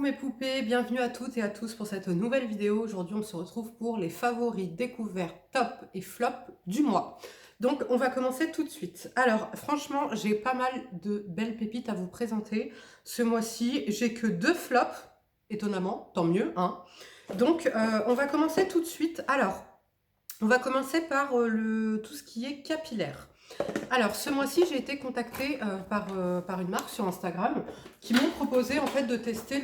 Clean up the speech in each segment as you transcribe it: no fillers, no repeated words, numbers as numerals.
mes poupées, bienvenue à toutes et à tous pour cette nouvelle vidéo. Aujourd'hui on se retrouve pour les favoris découverts top et flop du mois. Donc on va commencer tout de suite. Alors franchement j'ai pas mal de belles pépites à vous présenter. Ce mois-ci j'ai que 2 flops, étonnamment, tant mieux, hein. Donc on va commencer tout de suite. Alors on va commencer par tout ce qui est capillaire. Alors, ce mois-ci, j'ai été contactée par une marque sur Instagram qui m'ont proposé en fait de tester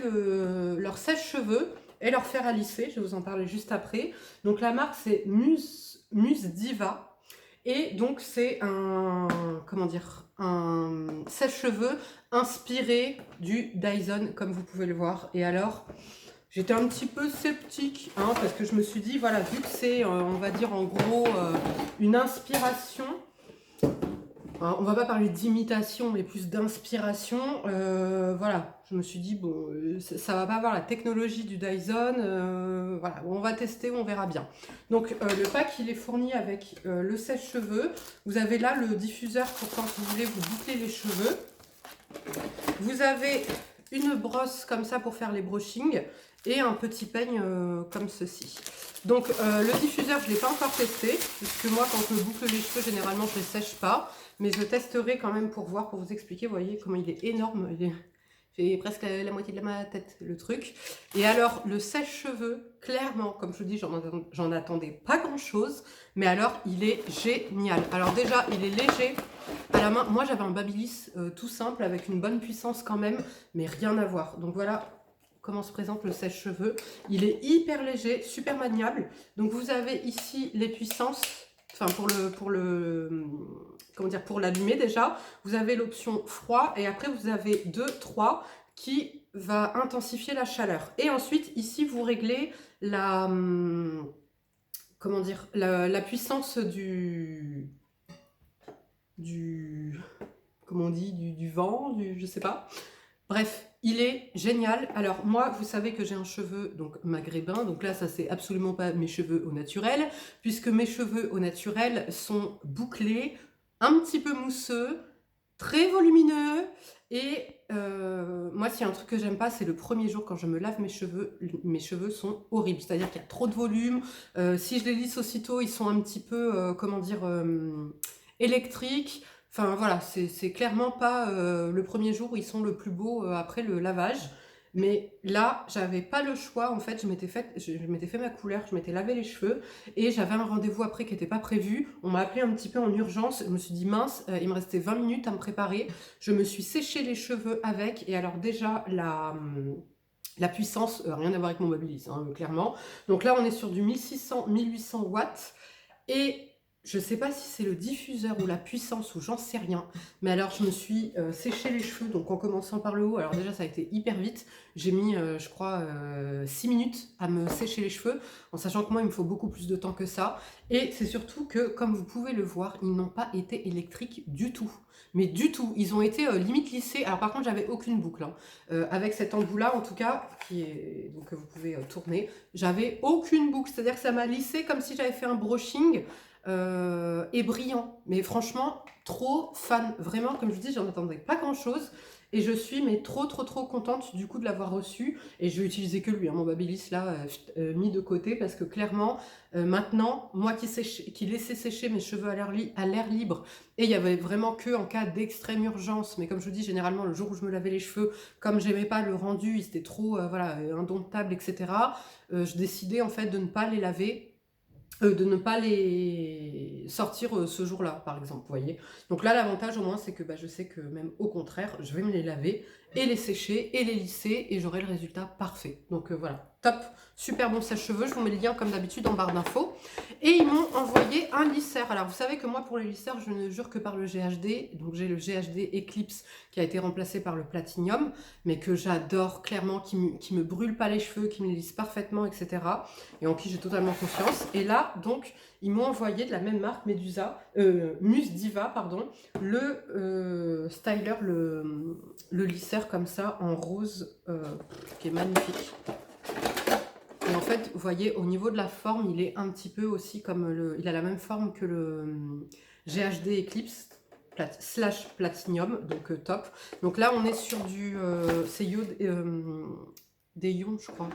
leur sèche-cheveux et leur fer à lisser. Je vais vous en parler juste après. Donc, la marque, c'est Muse Diva. Et donc, c'est un sèche-cheveux inspiré du Dyson, comme vous pouvez le voir. Et alors, j'étais un petit peu sceptique, hein, parce que je me suis dit, voilà, vu que c'est, on va dire en gros, une inspiration. Alors, on va pas parler d'imitation, mais plus d'inspiration. Voilà, je me suis dit, bon, ça va pas avoir la technologie du Dyson. Voilà, on va tester, on verra bien. Donc, le pack, il est fourni avec le sèche-cheveux. Vous avez là le diffuseur pour quand vous voulez vous boucler les cheveux. Vous avez une brosse comme ça pour faire les brushings et un petit peigne comme ceci. Donc, le diffuseur, je ne l'ai pas encore testé, puisque moi, quand je me boucle les cheveux, généralement, je ne les sèche pas. Mais je testerai quand même pour voir, pour vous expliquer. Vous voyez comment il est énorme. Il fait presque la moitié de ma tête, le truc. Et alors, le sèche-cheveux, clairement, comme je vous dis, j'en attendais pas grand-chose. Mais alors, il est génial. Alors déjà, il est léger à la main. Moi, j'avais un Babyliss tout simple, avec une bonne puissance quand même, mais rien à voir. Donc voilà comment se présente le sèche-cheveux. Il est hyper léger, super maniable. Donc vous avez ici les puissances. Enfin, pour l'allumer déjà, vous avez l'option froid et après vous avez 2, 3 qui va intensifier la chaleur. Et ensuite, ici, vous réglez la puissance comment on dit, du vent, je sais pas. Bref, il est génial. Alors moi, vous savez que j'ai un cheveu donc maghrébin, donc là ça c'est absolument pas mes cheveux au naturel, puisque mes cheveux au naturel sont bouclés, un petit peu mousseux, très volumineux, et moi s'il y a un truc que j'aime pas, c'est le premier jour quand je me lave mes cheveux sont horribles, c'est-à-dire qu'il y a trop de volume, si je les lisse aussitôt, ils sont un petit peu, électriques. Enfin voilà, c'est clairement pas le premier jour où ils sont le plus beau après le lavage. Mais là, j'avais pas le choix. En fait, je m'étais fait ma couleur, je m'étais lavé les cheveux et j'avais un rendez-vous après qui n'était pas prévu. On m'a appelé un petit peu en urgence. Je me suis dit mince, il me restait 20 minutes à me préparer. Je me suis séché les cheveux avec. Et alors déjà, la puissance, rien à voir avec mon Babyliss, hein, clairement. Donc là, on est sur du 1600-1800 watts. Et je sais pas si c'est le diffuseur ou la puissance ou j'en sais rien. Mais alors je me suis séché les cheveux, donc en commençant par le haut. Alors déjà ça a été hyper vite. J'ai mis je crois 6 minutes à me sécher les cheveux. En sachant que moi il me faut beaucoup plus de temps que ça. Et c'est surtout que comme vous pouvez le voir, ils n'ont pas été électriques du tout. Mais du tout, ils ont été limite lissés. Alors par contre j'avais aucune boucle, hein. Avec cet embout là en tout cas, donc vous pouvez tourner. J'avais aucune boucle, c'est-à-dire que ça m'a lissé comme si j'avais fait un brushing. Et brillant, mais franchement trop fan, vraiment comme je vous dis j'en attendais pas grand chose et je suis mais trop contente du coup de l'avoir reçu et je vais utiliser que lui, hein, mon Babyliss là mis de côté parce que clairement maintenant moi qui laissais sécher mes cheveux à l'air libre et il y avait vraiment que en cas d'extrême urgence, mais comme je vous dis généralement le jour où je me lavais les cheveux, comme j'aimais pas le rendu, c'était trop voilà indomptable, etc. Je décidais en fait de ne pas les laver, de ne pas les sortir ce jour-là, par exemple, vous voyez. Donc là, l'avantage au moins, c'est que je sais que même au contraire, je vais me les laver et les sécher et les lisser et j'aurai le résultat parfait. Donc voilà, top, super bon sèche-cheveux. Je vous mets le lien comme d'habitude en barre d'infos. Et ils m'ont envoyé un lisseur. Alors vous savez que moi, pour les lisseurs, je ne jure que par le GHD. Donc j'ai le GHD Eclipse qui a été remplacé par le Platinium, mais que j'adore clairement, qui me brûle pas les cheveux, qui me les lisse parfaitement, etc. Et en qui j'ai totalement confiance. Et là, donc, ils m'ont envoyé de la même marque, Muse Diva, pardon, le styler, le lisseur comme ça, en rose, qui est magnifique. Et en fait, vous voyez, au niveau de la forme, il est un petit peu aussi comme il a la même forme que le GHD Eclipse / Platinum, donc top. Donc là, on est sur c'est Dayon, je crois.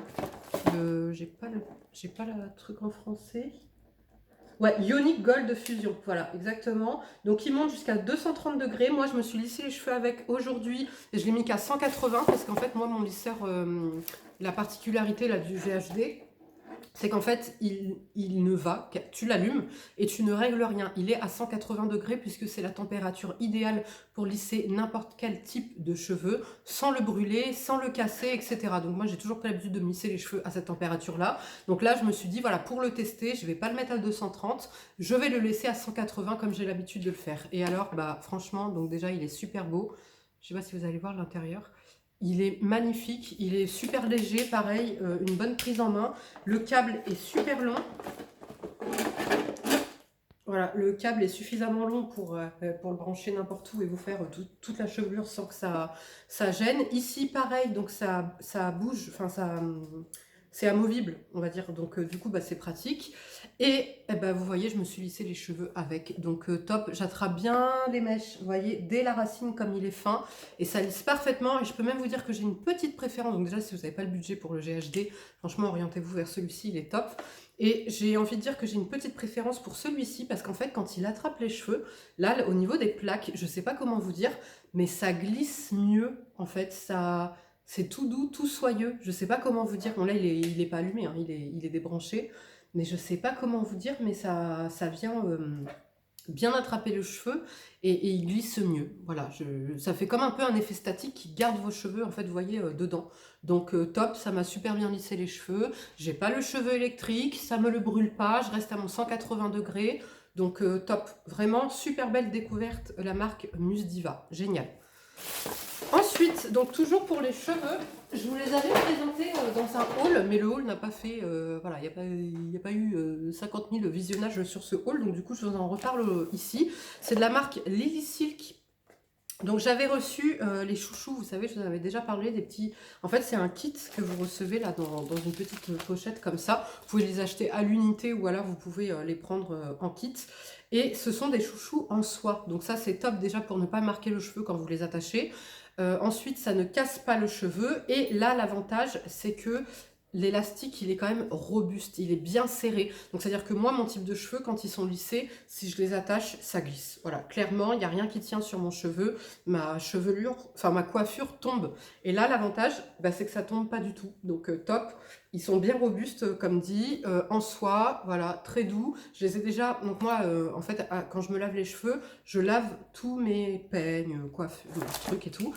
J'ai pas le truc en français. Ouais, Ionic Gold Fusion, voilà, exactement. Donc il monte jusqu'à 230 degrés. Moi, je me suis lissé les cheveux avec aujourd'hui. Et je l'ai mis qu'à 180 parce qu'en fait, moi, mon lisseur, la particularité là, du VHD, c'est qu'en fait, il ne va, tu l'allumes et tu ne règles rien. Il est à 180 degrés puisque c'est la température idéale pour lisser n'importe quel type de cheveux sans le brûler, sans le casser, etc. Donc moi, j'ai toujours pas l'habitude de me lisser les cheveux à cette température-là. Donc là, je me suis dit, voilà, pour le tester, je vais pas le mettre à 230, je vais le laisser à 180 comme j'ai l'habitude de le faire. Et alors, bah franchement, donc déjà, il est super beau. Je sais pas si vous allez voir l'intérieur. Il est magnifique, il est super léger, pareil, une bonne prise en main. Le câble est super long. Voilà, le câble est suffisamment long pour le brancher n'importe où et vous faire toute la chevelure sans que ça gêne. Ici, pareil, donc ça bouge, enfin c'est amovible, on va dire, donc du coup, bah, c'est pratique. Et bah, vous voyez, je me suis lissé les cheveux avec, donc top, j'attrape bien les mèches, vous voyez, dès la racine comme il est fin, et ça lisse parfaitement, et je peux même vous dire que j'ai une petite préférence, donc déjà, si vous n'avez pas le budget pour le GHD, franchement, orientez-vous vers celui-ci, il est top. Et j'ai envie de dire que j'ai une petite préférence pour celui-ci, parce qu'en fait, quand il attrape les cheveux, là, au niveau des plaques, je sais pas comment vous dire, mais ça glisse mieux, en fait, ça... C'est tout doux, tout soyeux. Je sais pas comment vous dire. Bon là, il est pas allumé, hein, il est débranché. Mais je sais pas comment vous dire, mais ça vient bien attraper le cheveu et il glisse mieux. Voilà, ça fait comme un peu un effet statique qui garde vos cheveux, en fait, vous voyez, dedans. Donc top, ça m'a super bien lissé les cheveux. J'ai pas le cheveu électrique, ça me le brûle pas, je reste à mon 180 degrés. Donc top, vraiment super belle découverte, la marque Musdiva. Génial. Ensuite, donc toujours pour les cheveux, je vous les avais présentés dans un haul, mais le haul n'a pas fait, voilà, il n'y a pas eu 50 000 visionnages sur ce haul, donc du coup je vous en reparle ici. C'est de la marque Lily Silk. Donc j'avais reçu les chouchous, vous savez, je vous en avais déjà parlé, des petits... En fait, c'est un kit que vous recevez là dans une petite pochette comme ça. Vous pouvez les acheter à l'unité ou alors vous pouvez les prendre en kit. Et ce sont des chouchous en soie. Donc ça, c'est top déjà pour ne pas marquer le cheveu quand vous les attachez. Ensuite, ça ne casse pas le cheveu. Et là, l'avantage, c'est que l'élastique, il est quand même robuste, il est bien serré. Donc, c'est-à-dire que moi, mon type de cheveux, quand ils sont lissés, si je les attache, ça glisse. Voilà, clairement, il n'y a rien qui tient sur mon cheveu. Ma chevelure, enfin ma coiffure tombe. Et là, l'avantage, bah, c'est que ça tombe pas du tout. Donc, top. Ils sont bien robustes, comme dit, en soie, voilà, très doux. Je les ai déjà... Donc moi, en fait, quand je me lave les cheveux, je lave tous mes peignes, coiffures, trucs et tout.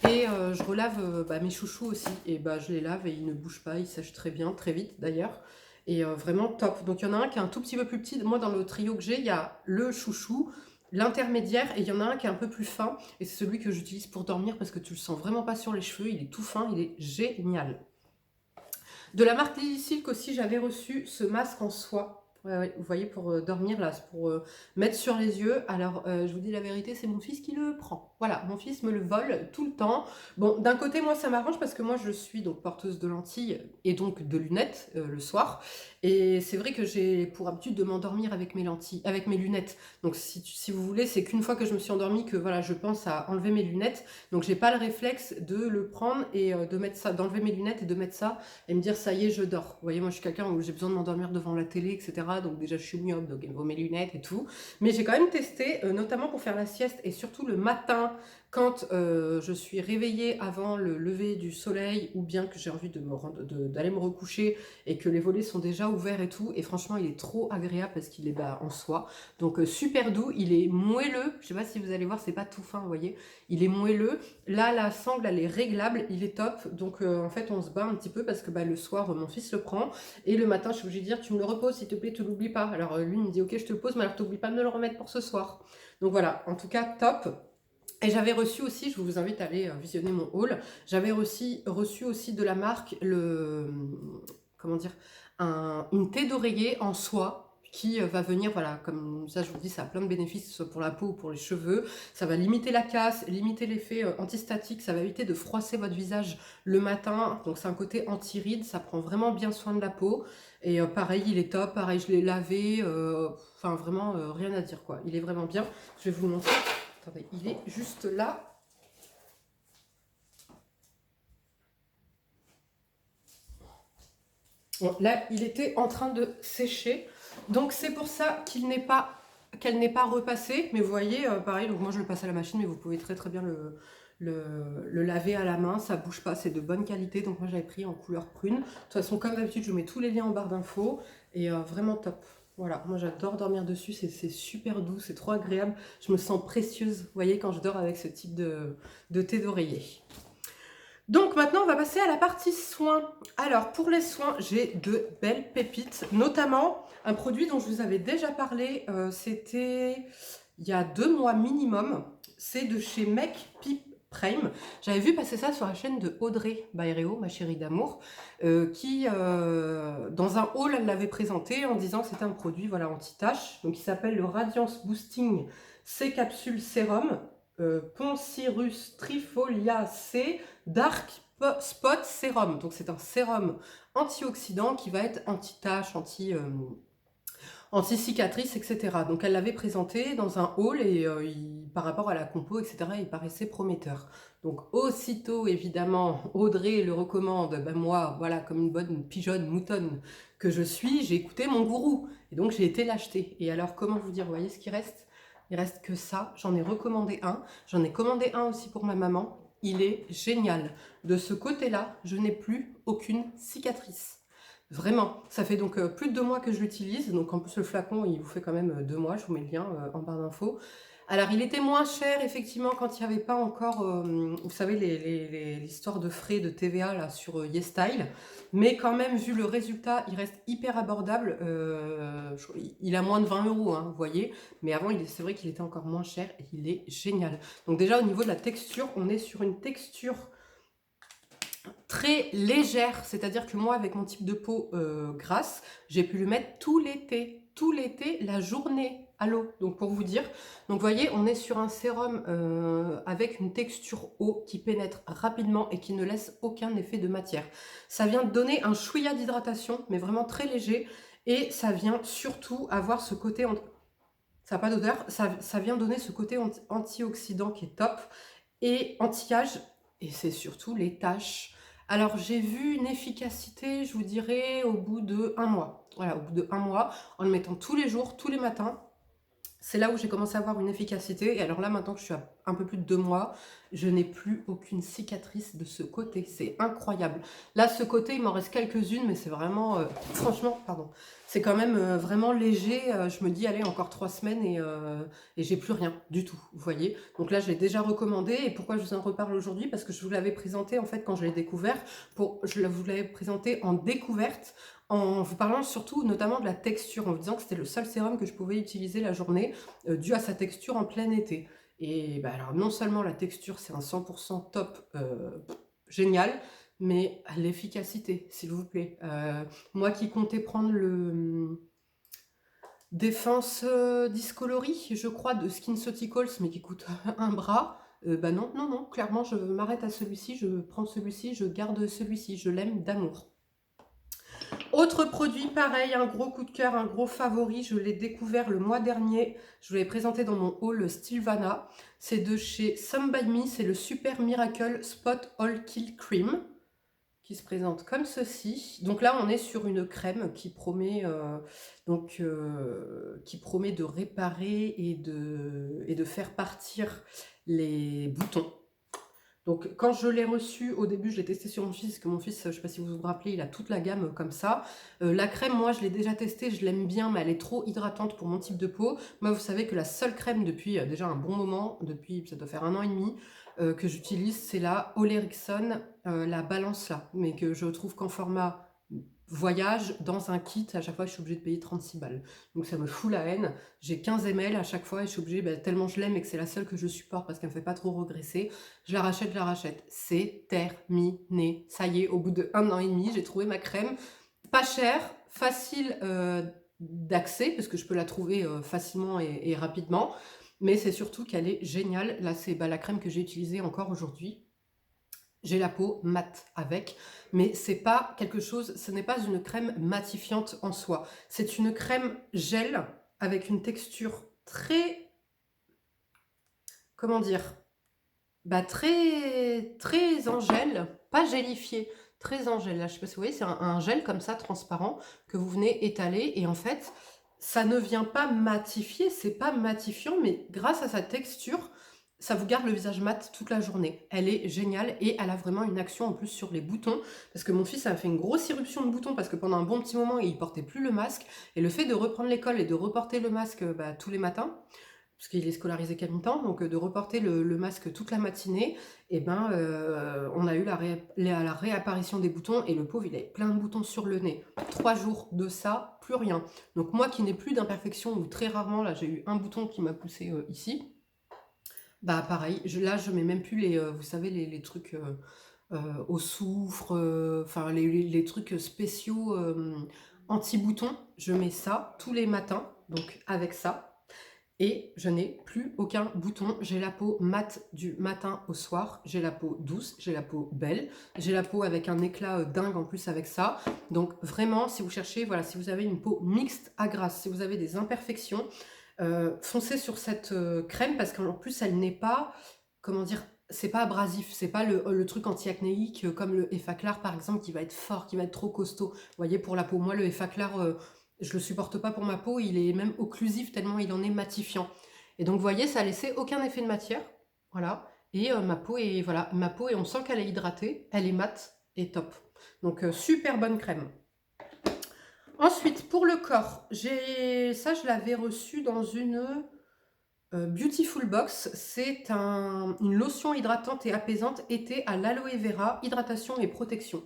Et je relave bah, mes chouchous aussi. Et bah, je les lave et ils ne bougent pas, ils sèchent très bien, très vite d'ailleurs. Et vraiment top. Donc il y en a un qui est un tout petit peu plus petit. Moi, dans le trio que j'ai, il y a le chouchou, l'intermédiaire, et il y en a un qui est un peu plus fin. Et c'est celui que j'utilise pour dormir parce que tu le sens vraiment pas sur les cheveux. Il est tout fin, il est génial. De la marque Lily Silk aussi, j'avais reçu ce masque en soie. Ouais, ouais, vous voyez, pour dormir là, pour mettre sur les yeux. Alors, je vous dis la vérité, c'est mon fils qui le prend. Voilà, mon fils me le vole tout le temps. Bon, d'un côté, moi, ça m'arrange parce que moi, je suis donc porteuse de lentilles et donc de lunettes le soir. Et c'est vrai que j'ai pour habitude de m'endormir avec mes lentilles, avec mes lunettes. Donc, si vous voulez, c'est qu'une fois que je me suis endormie que voilà, je pense à enlever mes lunettes. Donc, j'ai pas le réflexe de le prendre et de mettre ça, d'enlever mes lunettes et de mettre ça et me dire ça y est, je dors. Vous voyez, moi, je suis quelqu'un où j'ai besoin de m'endormir devant la télé, etc. Donc, déjà, je suis myope, donc il me faut mes lunettes et tout. Mais j'ai quand même testé, notamment pour faire la sieste et surtout le matin, quand je suis réveillée avant le lever du soleil ou bien que j'ai envie d'aller me recoucher et que les volets sont déjà ouverts et tout. Et franchement, il est trop agréable parce qu'il est en soie. Donc, super doux. Il est moelleux. Je sais pas si vous allez voir, c'est pas tout fin, vous voyez. Il est moelleux. Là, la sangle, elle est réglable. Il est top. Donc, en fait, on se bat un petit peu parce que le soir, mon fils le prend. Et le matin, je suis obligée de dire, tu me le reposes, s'il te plaît, tu l'oublies pas. Alors, lui, il me dit, ok, je te le pose, mais alors, t'oublies pas de me le remettre pour ce soir. Donc, voilà. En tout cas, top. Et j'avais reçu aussi, je vous invite à aller visionner mon haul, j'avais reçu aussi de la marque comment dire, une thé d'oreiller en soie qui va venir, voilà, comme ça je vous dis, ça a plein de bénéfices, soit pour la peau ou pour les cheveux. Ça va limiter la casse, limiter l'effet antistatique, ça va éviter de froisser votre visage le matin. Donc c'est un côté anti-rides, ça prend vraiment bien soin de la peau. Et pareil, il est top, pareil, je l'ai lavé, enfin vraiment rien à dire quoi. Il est vraiment bien, je vais vous le montrer. Attendez, il est juste là. Bon, là, il était en train de sécher. Donc, c'est pour ça qu'elle n'est pas repassée. Mais vous voyez, pareil, donc moi, je le passe à la machine, mais vous pouvez très très bien le laver à la main. Ça bouge pas, c'est de bonne qualité. Donc, moi, j'avais pris en couleur prune. De toute façon, comme d'habitude, je vous mets tous les liens en barre d'infos. Et vraiment top. Voilà, moi, j'adore dormir dessus. C'est super doux, c'est trop agréable. Je me sens précieuse, vous voyez, quand je dors avec ce type de thé d'oreiller. Donc maintenant, on va passer à la partie soins. Alors, pour les soins, j'ai de belles pépites, notamment un produit dont je vous avais déjà parlé, c'était il y a 2 mois minimum. C'est de chez Make Peep Prime. J'avais vu passer ça sur la chaîne de Audrey Baireo, ma chérie d'amour, qui, dans un haul, elle l'avait présenté en disant que c'était un produit voilà, anti-tache. Donc, il s'appelle le Radiance Boosting C Capsule Sérum, Poncirus Trifolia C Dark Spot Sérum. Donc c'est un sérum antioxydant qui va être anti-tache, anti-cicatrice, etc. Donc elle l'avait présenté dans un haul et par rapport à la compo, etc., il paraissait prometteur. Donc aussitôt, évidemment, Audrey le recommande. Ben moi, voilà, comme une bonne pigeonne moutonne que je suis, j'ai écouté mon gourou. Et donc j'ai été l'acheter. Et alors, comment vous dire, vous voyez ce qui reste? Il reste que ça. J'en ai recommandé un. J'en ai commandé un aussi pour ma maman. Il est génial. De ce côté-là, je n'ai plus aucune cicatrice. Vraiment, ça fait donc plus de 2 mois que je l'utilise, donc en plus le flacon il vous fait quand même 2 mois, je vous mets le lien en barre d'infos. Alors il était moins cher effectivement quand il n'y avait pas encore, vous savez, l'histoire de frais de TVA là sur YesStyle, mais quand même vu le résultat, il reste hyper abordable, il a moins de 20 €, hein, vous voyez, mais avant c'est vrai qu'il était encore moins cher et il est génial. Donc déjà au niveau de la texture, on est sur une texture très légère, c'est-à-dire que moi avec mon type de peau grasse, j'ai pu le mettre tout l'été, la journée à l'eau, donc pour vous dire. Donc vous voyez, on est sur un sérum avec une texture eau qui pénètre rapidement et qui ne laisse aucun effet de matière. Ça vient donner un chouïa d'hydratation, mais vraiment très léger, et ça vient surtout avoir ce côté, ça n'a pas d'odeur, ça vient donner ce côté antioxydant qui est top, et anti-âge, et c'est surtout les taches. Alors j'ai vu une efficacité, je vous dirais, au bout de 1 mois. Voilà, au bout de 1 mois, en le mettant tous les jours, tous les matins. C'est là où j'ai commencé à avoir une efficacité. Et alors là, maintenant que je suis à un peu plus de 2 mois, je n'ai plus aucune cicatrice de ce côté. C'est incroyable. Là, ce côté, il m'en reste quelques-unes, mais c'est vraiment, franchement, pardon, c'est quand même vraiment léger. Je me dis, allez, encore 3 semaines et j'ai plus rien du tout, vous voyez. Donc là, je l'ai déjà recommandé. Et pourquoi je vous en reparle aujourd'hui? Parce que je vous l'avais présenté, en fait, quand je l'ai découvert. Je vous l'avais présenté en découverte, en vous parlant surtout notamment de la texture, en vous disant que c'était le seul sérum que je pouvais utiliser la journée, dû à sa texture en plein été. Et bah, alors non seulement la texture c'est un 100% top, génial, mais l'efficacité, s'il vous plaît. Moi qui comptais prendre le Défense Discolorie, je crois, de SkinCeuticals, mais qui coûte un bras, bah non, non, non, clairement je m'arrête à celui-ci, je prends celui-ci, je garde celui-ci, je l'aime d'amour. Autre produit, pareil, un gros coup de cœur, un gros favori, je l'ai découvert le mois dernier, je vous l'ai présenté dans mon haul Stilvana, c'est de chez Some By Me, c'est le Super Miracle Spot All Kill Cream, qui se présente comme ceci. Donc là, on est sur une crème qui promet, qui promet de réparer et de faire partir les boutons. Donc quand je l'ai reçu, au début je l'ai testé sur mon fils, parce que mon fils, je ne sais pas si vous vous rappelez, il a toute la gamme comme ça. La crème, moi je l'ai déjà testée, je l'aime bien, mais elle est trop hydratante pour mon type de peau. Moi vous savez que la seule crème depuis déjà un bon moment, depuis ça doit faire 1 an et demi, que j'utilise, c'est la Ole Erickson, la balance là, mais que je trouve qu'en format voyage, dans un kit, à chaque fois je suis obligée de payer 36 balles. Donc ça me fout la haine. J'ai 15 ml à chaque fois et je suis obligée, tellement je l'aime et que c'est la seule que je supporte parce qu'elle me fait pas trop regresser, je la rachète. C'est terminé. Ça y est, au bout de 1 an et demi, j'ai trouvé ma crème. Pas chère, facile d'accès, parce que je peux la trouver facilement et rapidement. Mais c'est surtout qu'elle est géniale. Là, c'est la crème que j'ai utilisée encore aujourd'hui. J'ai la peau mate avec, mais c'est pas quelque chose, ce n'est pas une crème matifiante en soi. C'est une crème gel avec une texture très, comment dire, très, très en gel, pas gélifiée, très en gel. Là, je sais pas si vous voyez, c'est un gel comme ça, transparent, que vous venez étaler. Et en fait, ça ne vient pas matifier, c'est pas matifiant, mais grâce à sa texture, ça vous garde le visage mat toute la journée. Elle est géniale et elle a vraiment une action en plus sur les boutons. Parce que mon fils a fait une grosse éruption de boutons parce que pendant un bon petit moment, il portait plus le masque. Et le fait de reprendre l'école et de reporter le masque tous les matins, parce qu'il est scolarisé qu'à mi-temps, donc de reporter le masque toute la matinée, et on a eu la réapparition des boutons, et le pauvre, il avait plein de boutons sur le nez. 3 jours de ça, plus rien. Donc moi qui n'ai plus d'imperfection, ou très rarement, là j'ai eu un bouton qui m'a poussé ici, bah pareil, là je mets même plus vous savez, les trucs au soufre, enfin les trucs spéciaux anti-boutons, je mets ça tous les matins, donc avec ça. Et je n'ai plus aucun bouton. J'ai la peau mate du matin au soir. J'ai la peau douce, j'ai la peau belle. J'ai la peau avec un éclat dingue en plus avec ça. Donc vraiment, si vous cherchez, voilà, si vous avez une peau mixte à grasse, si vous avez des imperfections, foncez sur cette crème parce qu'en plus, elle n'est pas, comment dire, c'est pas abrasif. C'est pas le truc anti-acnéique comme le Effaclar par exemple qui va être fort, qui va être trop costaud. Vous voyez, pour la peau, moi, le Effaclar... je le supporte pas pour ma peau, il est même occlusif tellement il en est matifiant. Et donc vous voyez, ça a laissé aucun effet de matière. Voilà. Et ma peau est voilà, ma peau et on sent qu'elle est hydratée, elle est mate et top. Donc super bonne crème. Ensuite, pour le corps, je l'avais reçu dans une Beautiful Box. C'est une lotion hydratante et apaisante été à l'aloe vera, hydratation et protection.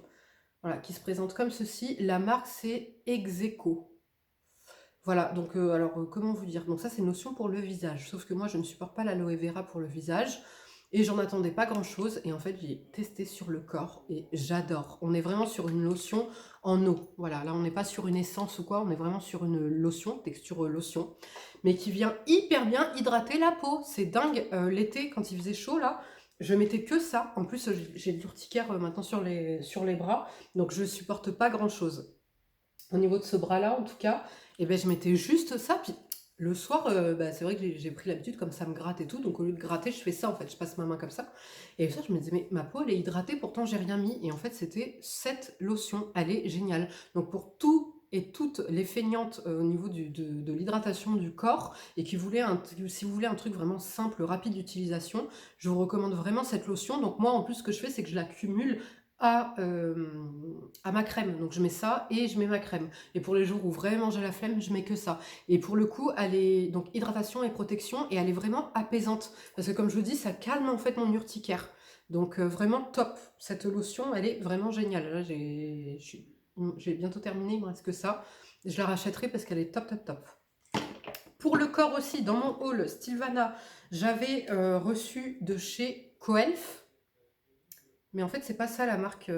Voilà, qui se présente comme ceci. La marque c'est Execo. Voilà, donc comment vous dire? Donc ça, c'est une lotion pour le visage. Sauf que moi, je ne supporte pas l'aloe vera pour le visage. Et j'en attendais pas grand-chose. Et en fait, j'ai testé sur le corps et j'adore. On est vraiment sur une lotion en eau. Voilà, là, on n'est pas sur une essence ou quoi. On est vraiment sur une lotion, texture lotion. Mais qui vient hyper bien hydrater la peau. C'est dingue. L'été, quand il faisait chaud, là, je mettais que ça. En plus, j'ai de l'urticaire maintenant sur les bras. Donc, je supporte pas grand-chose. Au niveau de ce bras-là, en tout cas, et ben, je mettais juste ça. Puis le soir, c'est vrai que j'ai pris l'habitude, comme ça me gratte et tout. Donc au lieu de gratter, je fais ça en fait. Je passe ma main comme ça. Et ça, je me disais, mais ma peau, elle est hydratée, pourtant j'ai rien mis. Et en fait, c'était cette lotion. Elle est géniale. Donc pour tout et toutes les feignantes au niveau de l'hydratation du corps et si vous voulez un truc vraiment simple, rapide d'utilisation, je vous recommande vraiment cette lotion. Donc moi, en plus, ce que je fais, c'est que je la cumule à ma crème. Donc je mets ça et je mets ma crème. Et pour les jours où vraiment j'ai la flemme, je mets que ça. Et pour le coup, elle est donc hydratation et protection et elle est vraiment apaisante. Parce que comme je vous dis, ça calme en fait mon urticaire. Donc vraiment top. Cette lotion, elle est vraiment géniale. Là, j'ai bientôt terminé, il me reste que ça. Je la rachèterai parce qu'elle est top, top, top. Pour le corps aussi, dans mon haul Stilvana, j'avais reçu de chez Coelf. Mais en fait, c'est pas ça la marque.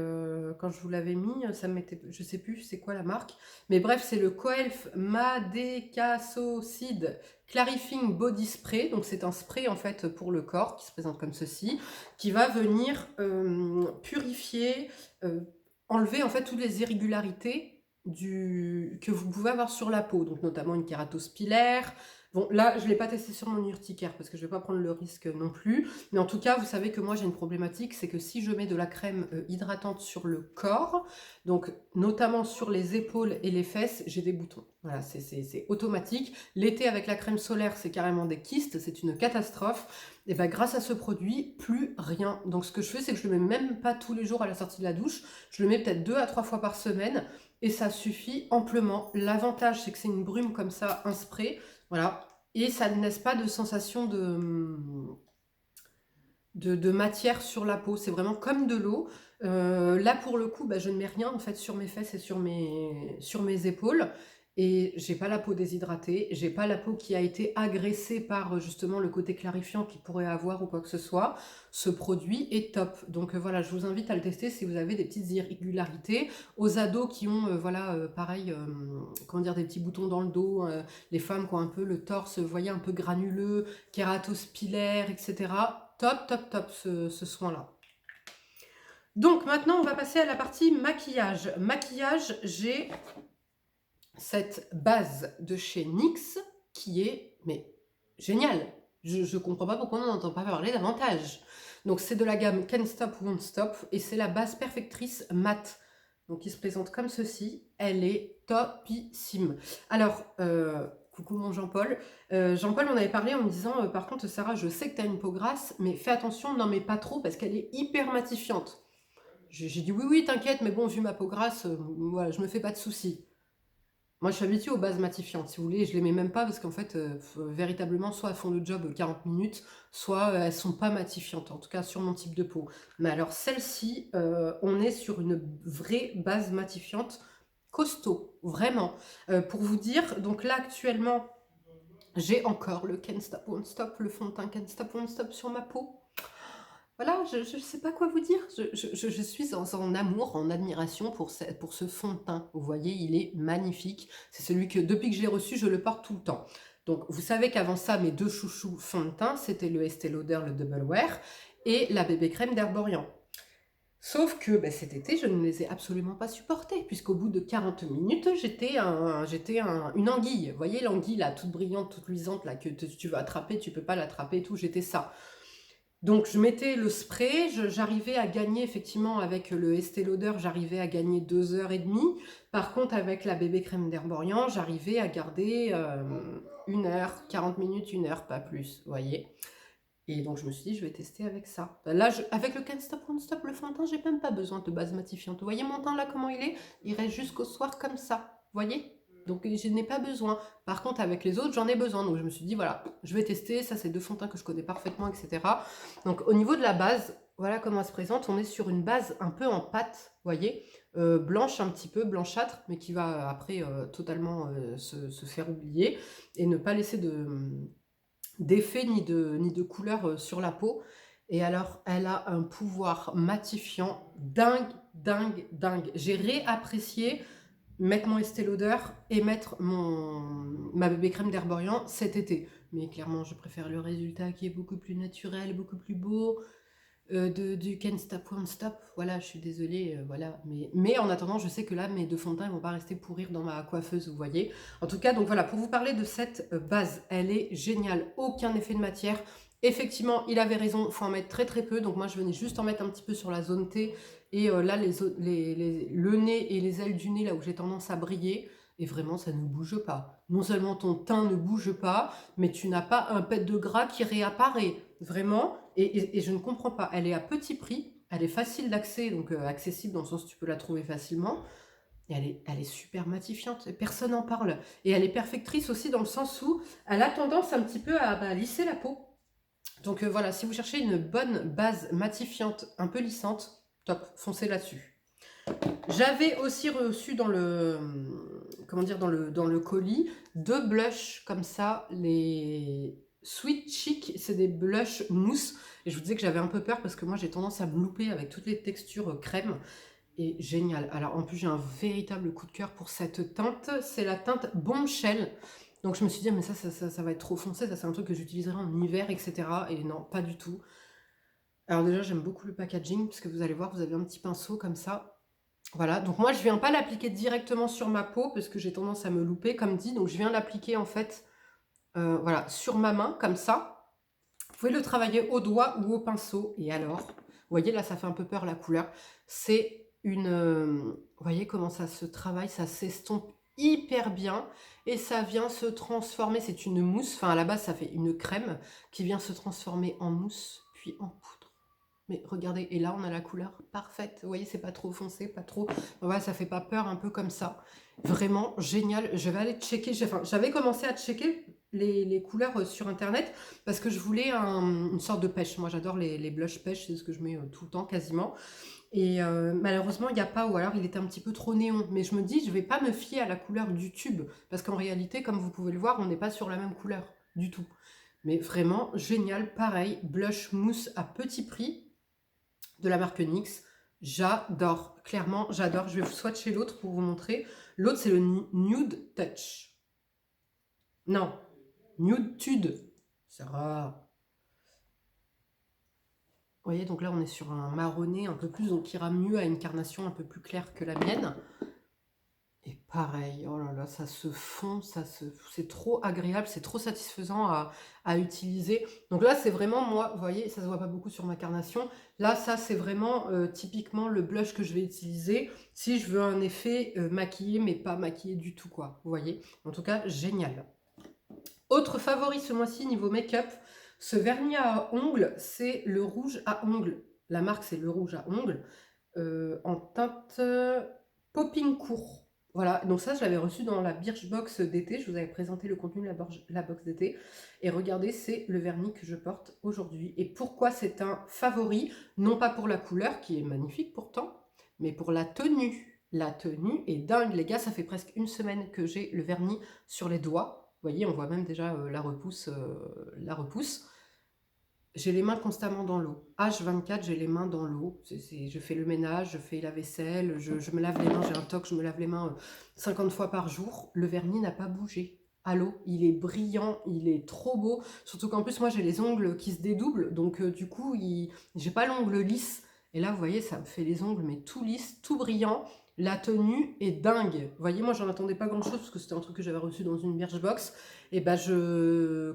Quand je vous l'avais mis, ça me mettait. Je sais plus c'est quoi la marque. Mais bref, c'est le Coelf Madécassocide Clarifying Body Spray. Donc c'est un spray en fait pour le corps qui se présente comme ceci, qui va venir purifier, enlever en fait toutes les irrégularités que vous pouvez avoir sur la peau. Donc notamment une kératose pilaire. Bon, là, je ne l'ai pas testé sur mon urticaire parce que je ne vais pas prendre le risque non plus. Mais en tout cas, vous savez que moi, j'ai une problématique, c'est que si je mets de la crème hydratante sur le corps, donc notamment sur les épaules et les fesses, j'ai des boutons. Voilà, c'est automatique. L'été, avec la crème solaire, c'est carrément des kystes, c'est une catastrophe. Et bien, grâce à ce produit, plus rien. Donc, ce que je fais, c'est que je ne le mets même pas tous les jours à la sortie de la douche. Je le mets peut-être 2 à 3 fois par semaine et ça suffit amplement. L'avantage, c'est que c'est une brume comme ça, un spray. Voilà, et ça ne laisse pas de sensation de matière sur la peau, c'est vraiment comme de l'eau. Là pour le coup, je ne mets rien en fait sur mes fesses et sur mes épaules. Et j'ai pas la peau déshydratée, j'ai pas la peau qui a été agressée par justement le côté clarifiant qu'il pourrait avoir ou quoi que ce soit. Ce produit est top. Donc voilà, je vous invite à le tester si vous avez des petites irrégularités. Aux ados qui ont, pareil, comment dire, des petits boutons dans le dos, les femmes qui ont un peu le torse, vous voyez, un peu granuleux, kératose pilaire, etc. Top, top, top ce soin-là. Donc maintenant, on va passer à la partie maquillage. Maquillage, j'ai cette base de chez NYX qui est mais géniale. Je ne comprends pas pourquoi on n'entend pas parler davantage. Donc c'est de la gamme Can't Stop Won't Stop et c'est la base perfectrice mat. Donc il se présente comme ceci, elle est topissime. Alors, coucou mon Jean-Paul. Jean-Paul m'en avait parlé en me disant, par contre Sarah, je sais que tu as une peau grasse, mais fais attention, n'en mets pas trop parce qu'elle est hyper matifiante. J'ai dit oui, oui, t'inquiète, mais bon, vu ma peau grasse, voilà, je me fais pas de soucis. Moi, je suis habituée aux bases matifiantes, si vous voulez, je les mets même pas parce qu'en fait, véritablement, soit elles font le job 40 minutes, soit elles sont pas matifiantes, en tout cas sur mon type de peau. Mais alors, celle-ci, on est sur une vraie base matifiante costaud, vraiment. Pour vous dire, donc là, actuellement, j'ai encore le Can't Stop Won't Stop, le fond de teint Can't Stop Won't Stop sur ma peau. Voilà, je ne sais pas quoi vous dire. Je suis en amour, en admiration pour ce fond de teint. Vous voyez, il est magnifique. C'est celui que, depuis que je l'ai reçu, je le porte tout le temps. Donc, vous savez qu'avant ça, mes deux chouchous fonds de teint, c'était le Estée Lauder, le Double Wear, et la bébé crème d'Herborian. Sauf que cet été, je ne les ai absolument pas supportés, puisqu'au bout de 40 minutes, j'étais une anguille. Vous voyez l'anguille, là, toute brillante, toute luisante, là, que tu veux attraper, tu peux pas l'attraper et tout, j'étais ça. Donc je mettais le spray, j'arrivais à gagner effectivement avec le Estée Lauder, j'arrivais à gagner 2h30. Par contre avec la bébé crème d'Herborian, j'arrivais à garder 1h, 40 minutes, 1h, pas plus, vous voyez. Et donc je me suis dit je vais tester avec ça. Là, avec le Can't Stop Won't Stop, le fond de teint, j'ai même pas besoin de base matifiante. Vous voyez mon teint là comment il est? Il reste jusqu'au soir comme ça, vous voyez? Donc je n'ai pas besoin. Par contre avec les autres j'en ai besoin. Donc je me suis dit voilà, je vais tester. Ça c'est deux fonds de teint que je connais parfaitement, etc. Donc au niveau de la base, voilà comment elle se présente. On est sur une base un peu en pâte, vous voyez, blanche un petit peu, blanchâtre, mais qui va après totalement se faire oublier et ne pas laisser d'effet ni de couleur sur la peau. Et alors elle a un pouvoir matifiant dingue, dingue, dingue. J'ai réapprécié mettre mon Estée Lauder et mettre ma bébé crème d'Herborian cet été. Mais clairement, je préfère le résultat qui est beaucoup plus naturel, beaucoup plus beau, du Can't Stop Won't Stop. Voilà, je suis désolée, voilà. Mais en attendant, je sais que là, mes deux fonds de teint ne vont pas rester pourrir dans ma coiffeuse, vous voyez. En tout cas, donc voilà, pour vous parler de cette base, elle est géniale. Aucun effet de matière. Effectivement, il avait raison, il faut en mettre très très peu. Donc moi, je venais juste en mettre un petit peu sur la zone T. Et là, le nez et les ailes du nez, là où j'ai tendance à briller. Et vraiment, ça ne bouge pas. Non seulement ton teint ne bouge pas, mais tu n'as pas un pet de gras qui réapparaît. Vraiment. Et je ne comprends pas. Elle est à petit prix. Elle est facile d'accès, donc accessible dans le sens où tu peux la trouver facilement. Et elle est super matifiante. Et personne n'en parle. Et elle est perfectrice aussi dans le sens où elle a tendance un petit peu à lisser la peau. Donc voilà, si vous cherchez une bonne base matifiante, un peu lissante, top, foncez là-dessus. J'avais aussi reçu dans le, comment dire, dans le colis, deux blushs comme ça, les Sweet Chic, c'est des blushs mousse. Et je vous disais que j'avais un peu peur parce que moi j'ai tendance à me louper avec toutes les textures crème. Et génial. Alors en plus j'ai un véritable coup de cœur pour cette teinte, c'est la teinte Bombshell. Donc je me suis dit, mais ça va être trop foncé, ça c'est un truc que j'utiliserai en hiver, etc. Et non, pas du tout. Alors déjà, j'aime beaucoup le packaging, parce que vous allez voir, vous avez un petit pinceau comme ça. Voilà, donc moi, je viens pas l'appliquer directement sur ma peau, parce que j'ai tendance à me louper, comme dit. Donc je viens l'appliquer, en fait, voilà, sur ma main, comme ça. Vous pouvez le travailler au doigt ou au pinceau. Et alors, vous voyez, là, ça fait un peu peur, la couleur. C'est une... vous voyez comment ça se travaille, ça s'estompe hyper bien et ça vient se transformer, c'est une mousse, enfin à la base ça fait une crème qui vient se transformer en mousse puis en poudre. Mais regardez, et là on a la couleur parfaite, vous voyez, c'est pas trop foncé, pas trop, voilà, ça fait pas peur, un peu comme ça, vraiment génial. Je vais aller checker, j'avais commencé à checker les couleurs sur internet parce que je voulais une sorte de pêche. Moi j'adore les blush pêche, c'est ce que je mets tout le temps quasiment. Et malheureusement, il n'y a pas, ou alors il était un petit peu trop néon. Mais je me dis, je ne vais pas me fier à la couleur du tube. Parce qu'en réalité, comme vous pouvez le voir, on n'est pas sur la même couleur du tout. Mais vraiment, génial, pareil, blush mousse à petit prix de la marque NYX. J'adore, clairement, j'adore. Je vais vous swatcher l'autre pour vous montrer. L'autre, c'est le Nude Touch. Non, Nude Tude. C'est rare. Vous voyez, donc là, on est sur un marronné un peu plus, donc qui ira mieux à une carnation un peu plus claire que la mienne. Et Pareil, oh là là, ça se fond, c'est trop agréable, c'est trop satisfaisant à utiliser. Donc là, c'est vraiment moi, vous voyez, ça se voit pas beaucoup sur ma carnation. Là, ça, c'est vraiment typiquement le blush que je vais utiliser si je veux un effet maquillé, mais pas maquillé du tout, quoi. Vous voyez? En tout cas, génial. Autre favori ce mois-ci niveau make-up, ce vernis à ongles, c'est le rouge à ongles. La marque, c'est le rouge à ongles en teinte Popping court. Voilà, donc ça, je l'avais reçu dans la Birchbox d'été. Je vous avais présenté le contenu de la box d'été. Et regardez, c'est le vernis que je porte aujourd'hui. Et pourquoi c'est un favori? Non pas pour la couleur, qui est magnifique pourtant, mais pour la tenue. La tenue est dingue, les gars. Ça fait presque une semaine que j'ai le vernis sur les doigts. Vous voyez, on voit même déjà la repousse. J'ai les mains constamment dans l'eau. H24, j'ai les mains dans l'eau. Je fais le ménage, je fais la vaisselle, je me lave les mains, j'ai un toc, je me lave les mains 50 fois par jour. Le vernis n'a pas bougé à l'eau. Il est brillant, il est trop beau. Surtout qu'en plus, moi, j'ai les ongles qui se dédoublent. Donc, du coup, j'ai pas l'ongle lisse. Et là, vous voyez, ça me fait les ongles, mais tout lisse, tout brillant. La tenue est dingue. Vous voyez, moi, j'en attendais pas grand-chose parce que c'était un truc que j'avais reçu dans une Birchbox. Et ben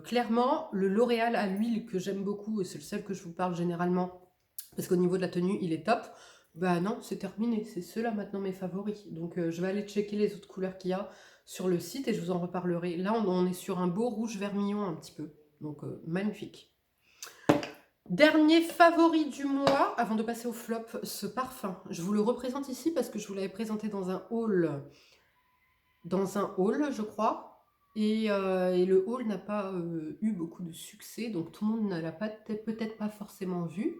clairement, le L'Oréal à l'huile que j'aime beaucoup, et c'est le seul que je vous parle généralement, parce qu'au niveau de la tenue, il est top. Bah non, c'est terminé. C'est ceux-là maintenant mes favoris. Donc je vais aller checker les autres couleurs qu'il y a sur le site et je vous en reparlerai. Là, on est sur un beau rouge vermillon un petit peu. Donc magnifique. Dernier favori du mois, avant de passer au flop, ce parfum. Je vous le représente ici parce que je vous l'avais présenté dans un haul, je crois. Et le haul n'a pas eu beaucoup de succès, donc tout le monde ne l'a peut-être pas forcément vu.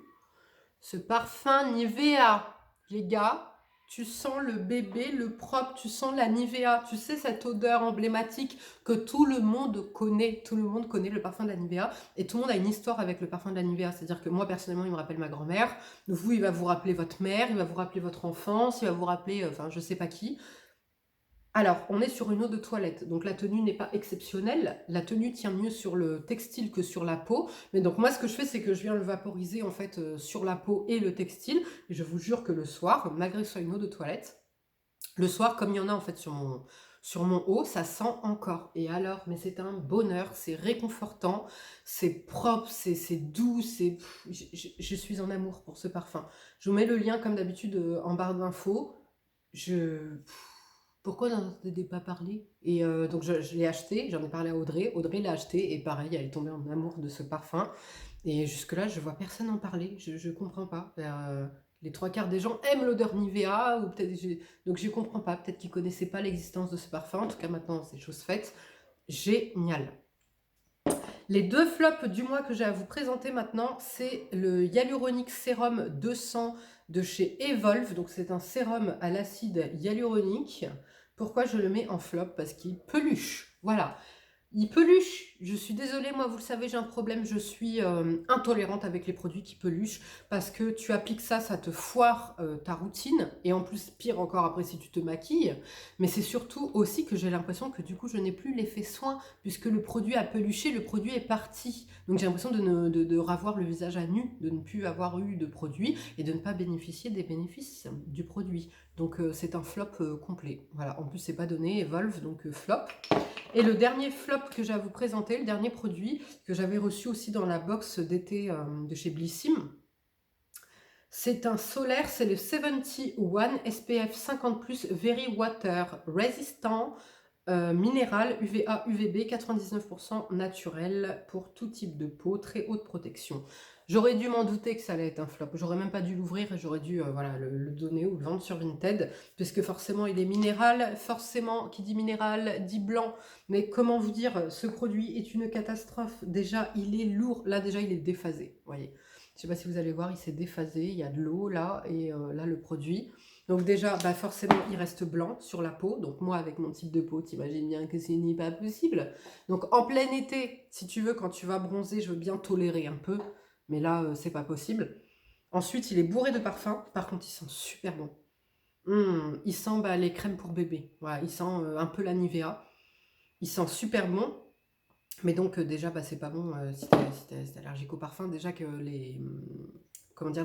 Ce parfum Nivea, les gars, tu sens le bébé, le propre, tu sens la Nivea. Tu sais, cette odeur emblématique que tout le monde connaît. Tout le monde connaît le parfum de la Nivea. Et tout le monde a une histoire avec le parfum de la Nivea. C'est-à-dire que moi, personnellement, il me rappelle ma grand-mère. Vous, il va vous rappeler votre mère, il va vous rappeler votre enfance, il va vous rappeler, enfin, je sais pas qui. Alors, on est sur une eau de toilette, donc la tenue n'est pas exceptionnelle. La tenue tient mieux sur le textile que sur la peau. Mais donc moi, ce que je fais, c'est que je viens le vaporiser en fait sur la peau et le textile. Et je vous jure que le soir, malgré que ce soit une eau de toilette, le soir, comme il y en a en fait sur mon haut, ça sent encore. Et alors, mais c'est un bonheur, c'est réconfortant, c'est propre, c'est doux, je suis en amour pour ce parfum. Je vous mets le lien comme d'habitude en barre d'infos. Pourquoi on n'en entendait pas parler? Et donc je l'ai acheté, j'en ai parlé à Audrey. Audrey l'a acheté et pareil, elle est tombée en amour de ce parfum. Et jusque-là, je vois personne en parler. Je comprends pas. Les trois quarts des gens aiment l'odeur Nivea, ou peut-être donc je comprends pas. Peut-être qu'ils connaissaient pas l'existence de ce parfum. En tout cas, maintenant, c'est chose faite. Génial. Les deux flops du mois que j'ai à vous présenter maintenant, c'est le Hyaluronic Serum 200 de chez Evolve. Donc c'est un sérum à l'acide hyaluronique. Pourquoi je le mets en flop? Parce qu'il peluche. Voilà. Il peluche. Je suis désolée, moi vous le savez, j'ai un problème. Je suis intolérante avec les produits qui peluchent parce que tu appliques ça, ça te foire ta routine. Et en plus, pire encore après si tu te maquilles. Mais c'est surtout aussi que j'ai l'impression que du coup, je n'ai plus l'effet soin puisque le produit a peluché, le produit est parti. Donc j'ai l'impression de revoir le visage à nu, de ne plus avoir eu de produit et de ne pas bénéficier des bénéfices du produit. Donc c'est un flop complet. Voilà, en plus c'est pas donné, Evolve, donc flop. Et le dernier flop que j'ai à vous présenter, le dernier produit que j'avais reçu aussi dans la box d'été de chez Blissim, c'est un solaire, c'est le 71 SPF 50+, Very Water Résistant, minéral, UVA, UVB, 99% naturel pour tout type de peau, très haute protection. J'aurais dû m'en douter que ça allait être un flop. J'aurais même pas dû l'ouvrir et j'aurais dû voilà, le donner ou le vendre sur Vinted. Puisque forcément, il est minéral. Forcément, qui dit minéral, dit blanc. Mais comment vous dire, ce produit est une catastrophe. Déjà, il est lourd. Là, déjà, il est déphasé. Vous voyez. Je sais pas si vous allez voir, il s'est déphasé. Il y a de l'eau là. Et là, le produit. Donc déjà, bah forcément, il reste blanc sur la peau. Donc moi, avec mon type de peau, t'imagines bien que ce n'est pas possible. Donc en plein été, si tu veux, quand tu vas bronzer, je veux bien tolérer un peu. Mais là, c'est pas possible. Ensuite, il est bourré de parfum. Par contre, il sent super bon. Il sent les crèmes pour bébé. Voilà, il sent un peu la Nivea. Il sent super bon. Mais donc déjà, c'est pas bon si t'es allergique au parfum. Déjà que les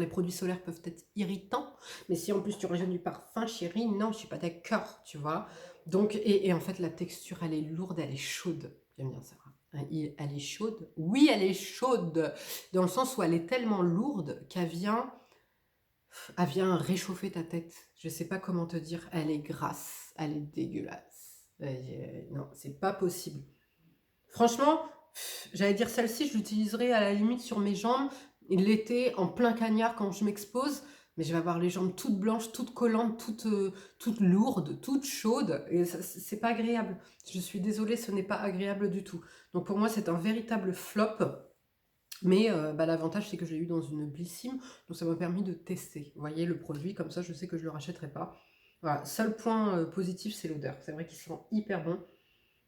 produits solaires peuvent être irritants. mais si en plus tu rajoutes du parfum, chérie, non, je suis pas d'accord, tu vois. Donc, et en fait, la texture, elle est lourde, elle est chaude. J'aime bien ça. Elle est chaude. Oui, elle est chaude, dans le sens où elle est tellement lourde qu'elle vient réchauffer ta tête. Je sais pas comment te dire. Elle est grasse, elle est dégueulasse. Non, c'est pas possible. Franchement, j'allais dire celle-ci, je l'utiliserai à la limite sur mes jambes l'été en plein cagnard quand je m'expose, mais je vais avoir les jambes toutes blanches, toutes collantes, toutes lourdes, toutes chaudes, et c'est pas agréable. Je suis désolée, ce n'est pas agréable du tout. Donc pour moi, c'est un véritable flop. Mais l'avantage, c'est que je l'ai eu dans une Blissim, donc ça m'a permis de tester. Vous voyez le produit, comme ça, je sais que je ne le rachèterai pas. Voilà, seul point positif, c'est l'odeur. C'est vrai qu'il sent hyper bon.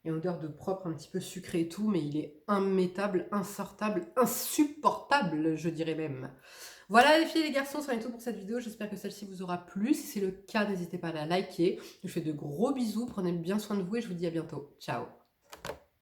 Il y a une odeur de propre, un petit peu sucré et tout, mais il est immétable, insortable, insupportable, je dirais même. Voilà les filles et les garçons, ça va être tout pour cette vidéo. J'espère que celle-ci vous aura plu. Si c'est le cas, n'hésitez pas à la liker. Je vous fais de gros bisous, prenez bien soin de vous et je vous dis à bientôt. Ciao.